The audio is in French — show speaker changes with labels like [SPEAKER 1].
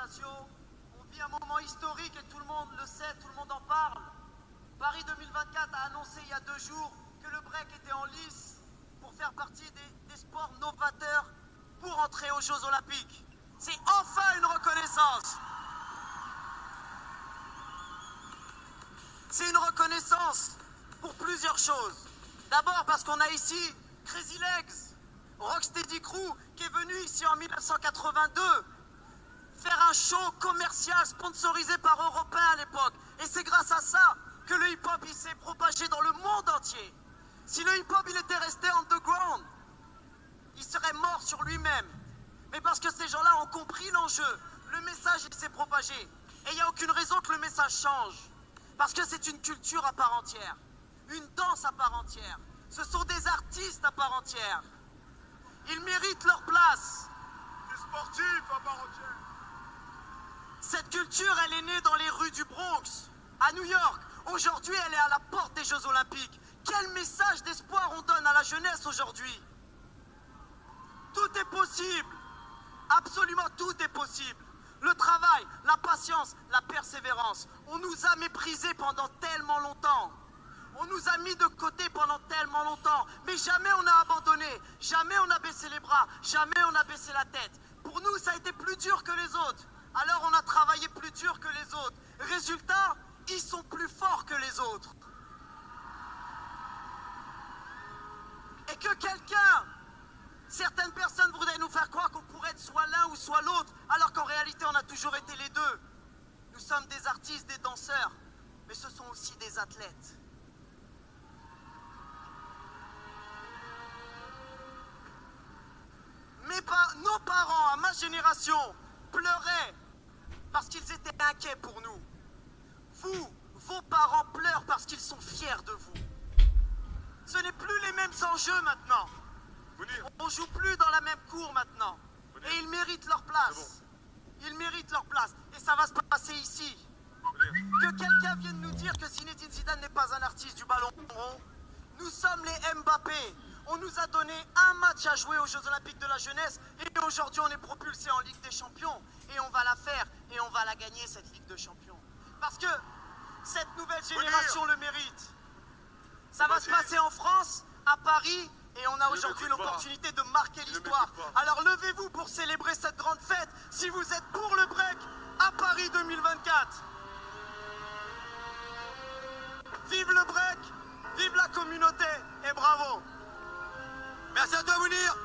[SPEAKER 1] Lazio. On vit un moment historique et tout le monde le sait, tout le monde en parle. Paris 2024 a annoncé il y a 2 jours que le break était en lice pour faire partie des sports novateurs pour entrer aux Jeux Olympiques. C'est enfin une reconnaissance. C'est une reconnaissance pour plusieurs choses. D'abord parce qu'on a ici Crazy Legs, Rocksteady Crew, qui est venu ici en 1982 faire un show commercial sponsorisé par Européen à l'époque. Et c'est grâce à ça que le hip-hop il s'est propagé dans le monde entier. Si le hip-hop il était resté underground, il serait mort sur lui-même. Mais parce que ces gens-là ont compris l'enjeu, le message il s'est propagé. Et il n'y a aucune raison que le message change. Parce que c'est une culture à part entière, une danse à part entière. Ce sont des artistes à part entière. Ils méritent leur place.
[SPEAKER 2] Des sportifs à part entière.
[SPEAKER 1] Cette culture, elle est née dans les rues du Bronx, à New York. Aujourd'hui, elle est à la porte des Jeux Olympiques. Quel message d'espoir on donne à la jeunesse aujourd'hui? Tout est possible. Absolument tout est possible. Le travail, la patience, la persévérance. On nous a méprisés pendant tellement longtemps. On nous a mis de côté pendant tellement longtemps. Mais jamais on a abandonné. Jamais on a baissé les bras. Jamais on a baissé la tête. Pour nous, ça a été plus dur que les autres. Alors on a travaillé plus dur que les autres. Résultat, ils sont plus forts que les autres. Et que quelqu'un, certaines personnes voudraient nous faire croire qu'on pourrait être soit l'un ou soit l'autre, alors qu'en réalité on a toujours été les deux. Nous sommes des artistes, des danseurs, mais ce sont aussi des athlètes. Nos parents, à ma génération, pleuraient parce qu'ils étaient inquiets pour nous. Vous, vos parents pleurent parce qu'ils sont fiers de vous. Ce n'est plus les mêmes enjeux maintenant. On ne joue plus dans la même cour maintenant. Et ils méritent leur place. Ils méritent leur place. Et ça va se passer ici. Que quelqu'un vienne nous dire que Zinedine Zidane n'est pas un artiste du ballon rond. Nous sommes les Mbappé. On nous a donné un match à jouer aux Jeux Olympiques de la jeunesse. Et aujourd'hui, on est propulsé en Ligue des Champions. Et on va la faire. Et on va la gagner, cette Ligue des Champions. Parce que cette nouvelle génération le mérite. Ça va se passer en France, à Paris. Et on a aujourd'hui l'opportunité de marquer l'histoire. Alors levez-vous pour célébrer cette grande fête si vous êtes pour le break à Paris 2024. Vive le break, vive la communauté et bravo.
[SPEAKER 3] Merci à toi Mounir.